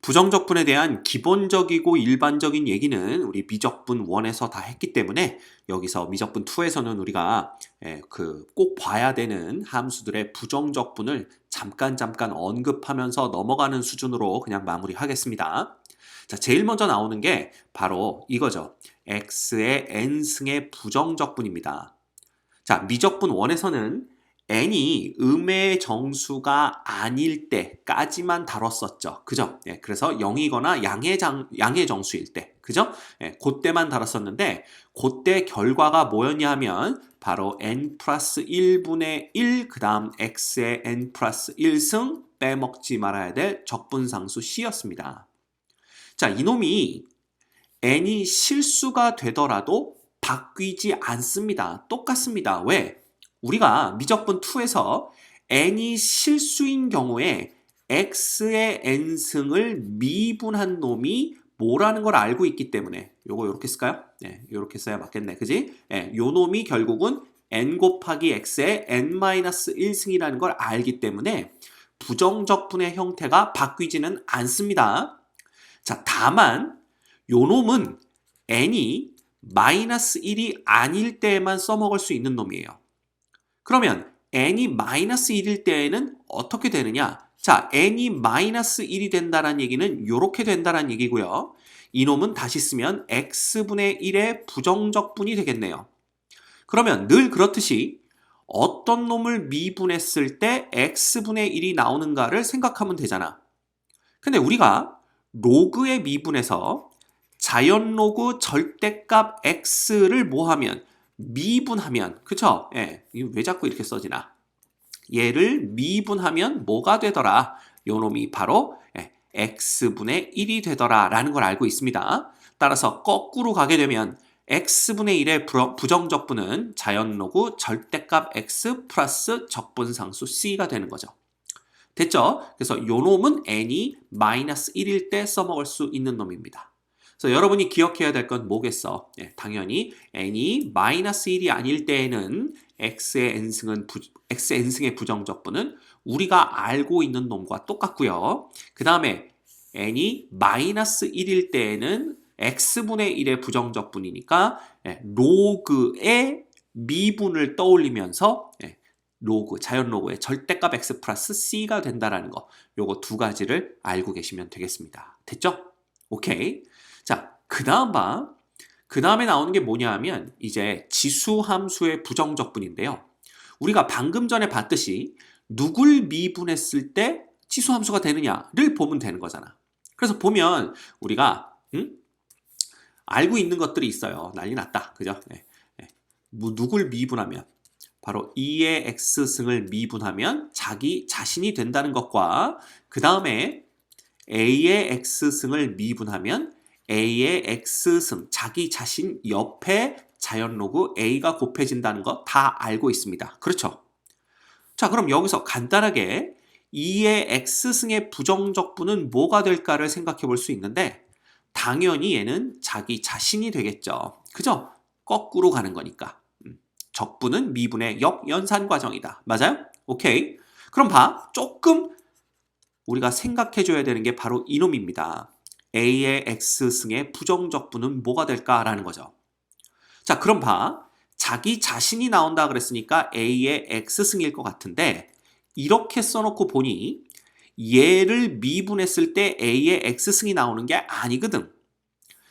부정적분에 대한 기본적이고 일반적인 얘기는 우리 미적분 1에서 다 했기 때문에 여기서 미적분 2에서는 우리가 꼭 봐야 되는 함수들의 부정적분을 잠깐 언급하면서 넘어가는 수준으로 그냥 마무리하겠습니다. 자, 제일 먼저 나오는 게 바로 이거죠. x의 n승의 부정적분입니다. 자, 미적분 1에서는 n이 음의 정수가 아닐 때까지만 다뤘었죠. 그죠? 그래서 0이거나 양의 정수일 때. 그죠? 그때만 다뤘었는데 그때 결과가 뭐였냐 하면 바로 n 플러스 1분의 1 그 다음 x의 n 플러스 1승 빼먹지 말아야 될 적분상수 c였습니다. 자, 이놈이 n이 실수가 되더라도 바뀌지 않습니다. 똑같습니다. 왜? 우리가 미적분 2에서 n이 실수인 경우에 x의 n승을 미분한 놈이 뭐라는 걸 알고 있기 때문에 요거 요렇게 쓸까요? 네, 요렇게 써야 맞겠네. 그지? 네, 요 놈이 결국은 n 곱하기 x의 n-1승이라는 걸 알기 때문에 부정적분의 형태가 바뀌지는 않습니다. 자, 다만 요 놈은 n이 마이너스 1이 아닐 때에만 써먹을 수 있는 놈이에요. 그러면 n이 마이너스 1일 때에는 어떻게 되느냐? 자, n이 마이너스 1이 된다는 얘기는 이렇게 된다는 얘기고요. 이놈은 다시 쓰면 x분의 1의 부정적분이 되겠네요. 그러면 늘 그렇듯이 어떤 놈을 미분했을 때 x분의 1이 나오는가를 생각하면 되잖아. 근데 우리가 로그의 미분에서 자연 로그 절대값 x를 뭐하면 미분하면 그쵸? 이거 왜 자꾸 이렇게 써지나? 얘를 미분하면 뭐가 되더라? 요 놈이 바로 x분의 1이 되더라 라는 걸 알고 있습니다. 따라서 거꾸로 가게 되면 x분의 1의 부정적분은 자연 로그 절대값 x 플러스 적분상수 c가 되는 거죠. 됐죠? 그래서 요 놈은 n이 마이너스 1일 때 써먹을 수 있는 놈입니다. 그래서 여러분이 기억해야 될 건 뭐겠어? 당연히 n이 마이너스 1이 아닐 때에는 x의 n승의 부정적분은 우리가 알고 있는 놈과 똑같고요. 그 다음에 n이 마이너스 1일 때에는 x분의 1의 부정적분이니까 로그의 미분을 떠올리면서 자연 로그의 절대값 x 플러스 c가 된다라는 거, 요거 두 가지를 알고 계시면 되겠습니다. 됐죠? 오케이. 자, 그 다음에 나오는 게 뭐냐 하면 이제 지수함수의 부정적분인데요. 우리가 방금 전에 봤듯이 누굴 미분했을 때 지수함수가 되느냐를 보면 되는 거잖아. 그래서 보면 우리가 알고 있는 것들이 있어요. 난리 났다. 그죠? 누굴 미분하면 바로 2의 x승을 미분하면 자기 자신이 된다는 것과 그 다음에 a의 x승을 미분하면 a의 x승, 자기 자신 옆에 자연 로그 a가 곱해진다는 거 다 알고 있습니다. 그렇죠? 자, 그럼 여기서 간단하게 2의 x승의 부정적분은 뭐가 될까를 생각해 볼 수 있는데 당연히 얘는 자기 자신이 되겠죠. 그죠? 거꾸로 가는 거니까. 적분은 미분의 역연산 과정이다. 맞아요? 오케이. 그럼 조금 우리가 생각해 줘야 되는 게 바로 이놈입니다. a의 x승의 부정적분은 뭐가 될까라는 거죠. 자, 그럼 자기 자신이 나온다 그랬으니까 a의 x승일 것 같은데 이렇게 써놓고 보니 얘를 미분했을 때 a의 x승이 나오는 게 아니거든.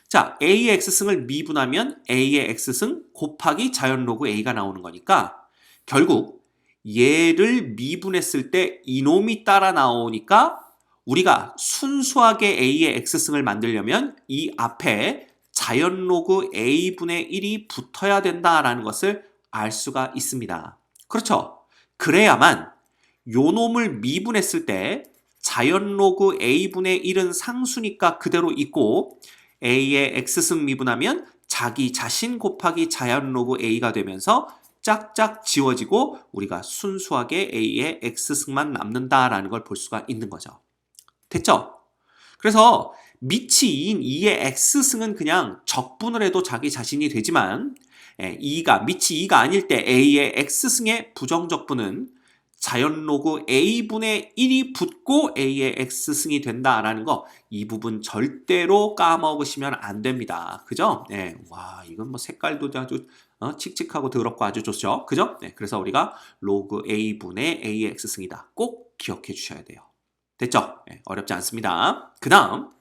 자, a의 x승을 미분하면 a의 x승 곱하기 자연 로그 a가 나오는 거니까 결국 얘를 미분했을 때 이놈이 따라 나오니까 우리가 순수하게 a의 x승을 만들려면 이 앞에 자연 로그 a분의 1이 붙어야 된다라는 것을 알 수가 있습니다. 그렇죠? 그래야만 요 놈을 미분했을 때 자연 로그 a분의 1은 상수니까 그대로 있고 a의 x승 미분하면 자기 자신 곱하기 자연 로그 a가 되면서 짝짝 지워지고 우리가 순수하게 a의 x승만 남는다라는 걸 볼 수가 있는 거죠. 됐죠? 그래서 밑이 2인 2의 x승은 그냥 적분을 해도 자기 자신이 되지만 밑이 2가 아닐 때 a의 x승의 부정적분은 자연 로그 a분의 1이 붙고 a의 x승이 된다라는 거, 이 부분 절대로 까먹으시면 안 됩니다. 그죠? 네, 와, 이건 뭐 색깔도 아주 칙칙하고 더럽고 아주 좋죠. 그죠? 네, 그래서 우리가 로그 a분의 a의 x승이다. 꼭 기억해 주셔야 돼요. 됐죠? 네, 어렵지 않습니다. 그 다음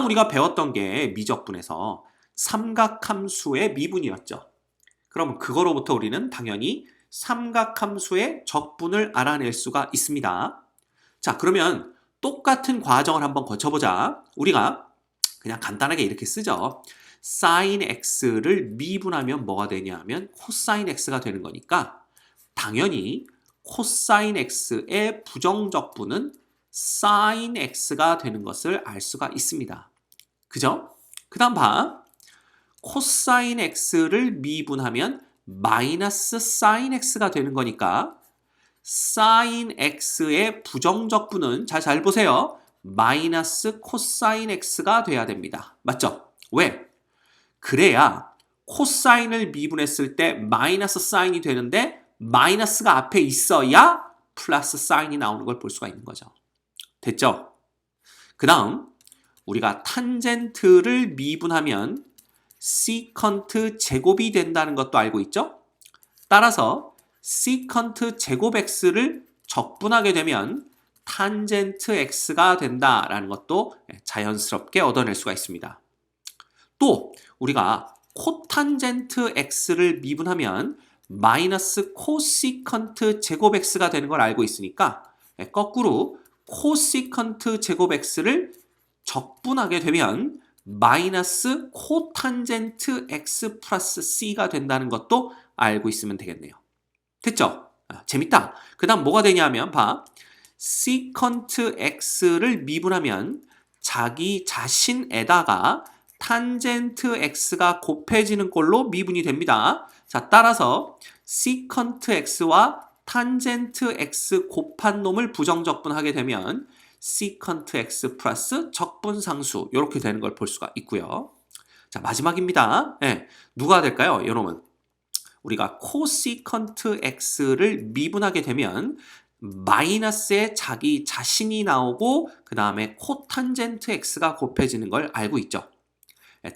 우리가 배웠던 게 미적분에서 삼각함수의 미분이었죠. 그럼 그거로부터 우리는 당연히 삼각함수의 적분을 알아낼 수가 있습니다. 자, 그러면 똑같은 과정을 한번 거쳐보자. 우리가 그냥 간단하게 이렇게 쓰죠. sin x를 미분하면 뭐가 되냐 하면 코사인 x가 되는 거니까 당연히 코사인 x의 부정적분은 sin x가 되는 것을 알 수가 있습니다. 그죠? 그 다음 봐. 코사인 x를 미분하면 마이너스 사인 x가 되는 거니까 사인 x의 부정적분은 잘 보세요. 마이너스 코사인 x가 돼야 됩니다. 맞죠? 왜? 그래야 코사인을 미분했을 때 마이너스 사인이 되는데 마이너스가 앞에 있어야 플러스 사인이 나오는 걸 볼 수가 있는 거죠. 됐죠? 그 다음 우리가 탄젠트를 미분하면 시컨트 제곱이 된다는 것도 알고 있죠? 따라서 시컨트 제곱 x를 적분하게 되면 탄젠트 x가 된다라는 것도 자연스럽게 얻어낼 수가 있습니다. 또 우리가 코탄젠트 x를 미분하면 마이너스 코시컨트 제곱 x가 되는 걸 알고 있으니까 거꾸로 코시컨트 제곱 x를 적분하게 되면 마이너스 코탄젠트 x 플러스 c가 된다는 것도 알고 있으면 되겠네요. 됐죠? 재밌다. 그 다음 뭐가 되냐면 봐. 시컨트 x를 미분하면 자기 자신에다가 탄젠트 x가 곱해지는 꼴로 미분이 됩니다. 자, 따라서 시컨트 x와 탄젠트 x 곱한 놈을 부정적분하게 되면 시컨트 x 플러스 적분상수 이렇게 되는 걸 볼 수가 있고요. 자, 마지막입니다. 네, 누가 될까요? 이놈은 우리가 코시컨트 x를 미분하게 되면 마이너스의 자기 자신이 나오고 그 다음에 코탄젠트 x가 곱해지는 걸 알고 있죠.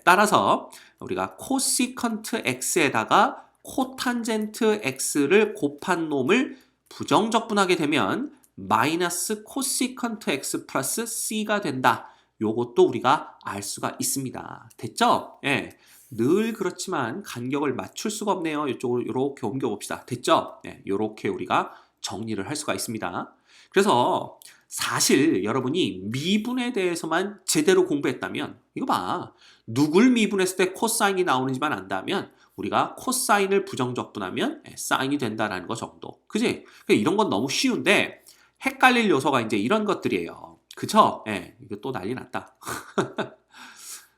따라서 우리가 코시컨트 x에다가 코탄젠트 x를 곱한 놈을 부정적분하게 되면 마이너스 코시컨트 x 플러스 c가 된다. 요것도 우리가 알 수가 있습니다. 됐죠? 예. 늘 그렇지만 간격을 맞출 수가 없네요. 이쪽으로 이렇게 옮겨봅시다. 됐죠? 예, 이렇게 우리가 정리를 할 수가 있습니다. 그래서 사실 여러분이 미분에 대해서만 제대로 공부했다면 이거 봐. 누굴 미분했을 때 코사인이 나오는지만 안다면 우리가 코사인을 부정적분하면 사인이 된다는 거 정도. 그지? 이런 건 너무 쉬운데 헷갈릴 요소가 이제 이런 것들이에요. 그쵸? 예, 이거 또 난리 났다.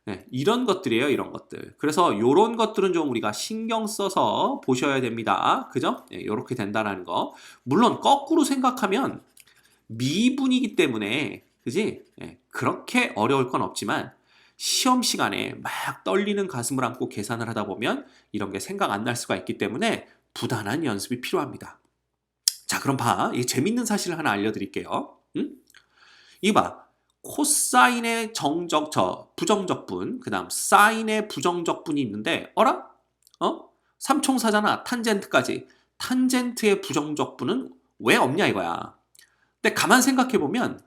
네, 이런 것들이에요, 이런 것들. 그래서 이런 것들은 좀 우리가 신경 써서 보셔야 됩니다. 그죠? 네, 이렇게 된다는 거. 물론 거꾸로 생각하면 미분이기 때문에, 그지? 네, 그렇게 어려울 건 없지만 시험 시간에 막 떨리는 가슴을 안고 계산을 하다 보면 이런 게 생각 안 날 수가 있기 때문에 부단한 연습이 필요합니다. 자, 그럼 봐. 이 재밌는 사실을 하나 알려드릴게요. 응? 이거 봐. 코사인의 부정적분, 그 다음 사인의 부정적분이 있는데 어라? 삼총사잖아. 탄젠트까지. 탄젠트의 부정적분은 왜 없냐 이거야. 근데 가만 생각해보면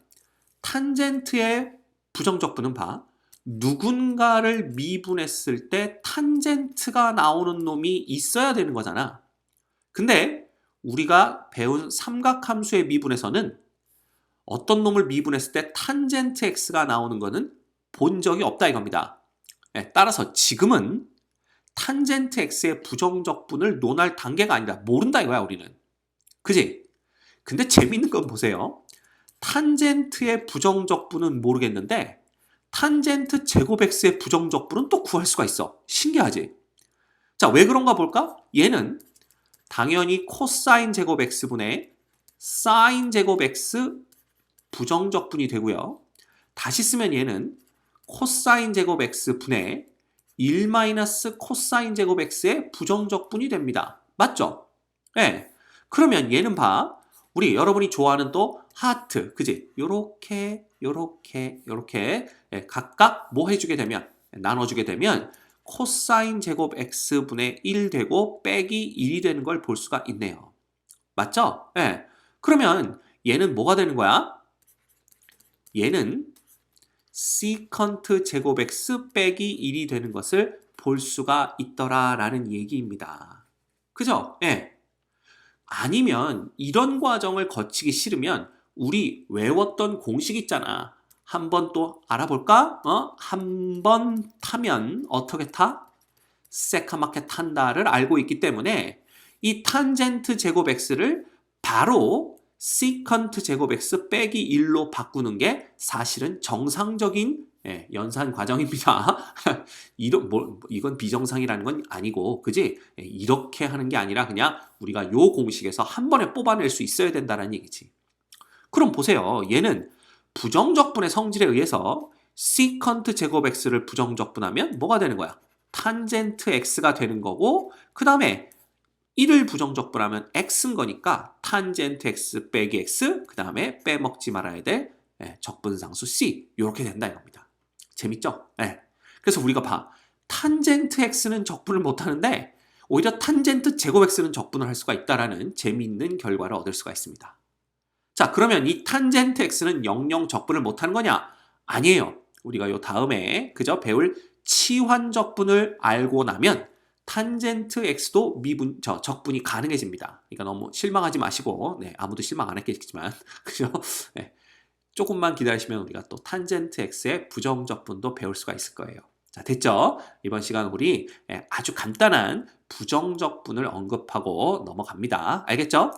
탄젠트의 부정적분은 봐. 누군가를 미분했을 때 탄젠트가 나오는 놈이 있어야 되는 거잖아. 근데 우리가 배운 삼각함수의 미분에서는 어떤 놈을 미분했을 때 탄젠트 x가 나오는 거는 본 적이 없다 이겁니다. 네, 따라서 지금은 탄젠트 x의 부정적분을 논할 단계가 아니다. 모른다 이거야 우리는. 그지? 근데 재밌는 건 보세요. 탄젠트의 부정적분은 모르겠는데 탄젠트 제곱 x의 부정적분은 또 구할 수가 있어. 신기하지? 자, 왜 그런가 볼까? 얘는 당연히 코사인 제곱 x분의 사인 제곱 x 부정적분이 되고요. 다시 쓰면 얘는 코사인 제곱 x 분의 1 마이너스 코사인 제곱 x의 부정적분이 됩니다. 맞죠? 네. 그러면 얘는 봐. 우리 여러분이 좋아하는 또 하트, 그지? 요렇게 요렇게 요렇게 각각 뭐 해주게 되면 나눠주게 되면 코사인 제곱 x분의 1 되고 빼기 1이 되는 걸 볼 수가 있네요. 맞죠? 예. 그러면 얘는 뭐가 되는 거야? 얘는 시컨트 제곱 x 빼기 1이 되는 것을 볼 수가 있더라라는 얘기입니다. 그죠? 예. 아니면 이런 과정을 거치기 싫으면 우리 외웠던 공식 있잖아. 한번 또 알아볼까? 한 번 타면 어떻게 타? 새카맣게 탄다를 알고 있기 때문에 이 탄젠트 제곱 x를 바로 시컨트 제곱 x 빼기 1로 바꾸는 게 사실은 정상적인 연산 과정입니다. 이건 비정상이라는 건 아니고, 그지? 이렇게 하는 게 아니라 그냥 우리가 요 공식에서 한 번에 뽑아낼 수 있어야 된다는 얘기지. 그럼 보세요. 얘는 부정적분의 성질에 의해서 시컨트 제곱 x를 부정적분하면 뭐가 되는 거야? 탄젠트 x가 되는 거고, 그 다음에 1을 부정적분하면 x인 거니까 탄젠트 x 빼기 x, 그 다음에 빼먹지 말아야 될 적분상수 c, 이렇게 된다 이겁니다. 재밌죠? 그래서 우리가 봐. 탄젠트 x는 적분을 못하는데 오히려 탄젠트 제곱 x는 적분을 할 수가 있다라는 재미있는 결과를 얻을 수가 있습니다. 자, 그러면 이 탄젠트 x는 영영 적분을 못하는 거냐? 아니에요. 우리가 요 다음에 그저 배울 치환적분을 알고 나면 탄젠트 x도 적분이 가능해집니다. 그러니까 너무 실망하지 마시고, 아무도 실망 안 했겠지만, 그죠? 조금만 기다리시면 우리가 또 탄젠트 x의 부정적분도 배울 수가 있을 거예요. 자, 됐죠? 이번 시간 우리 아주 간단한 부정적분을 언급하고 넘어갑니다. 알겠죠?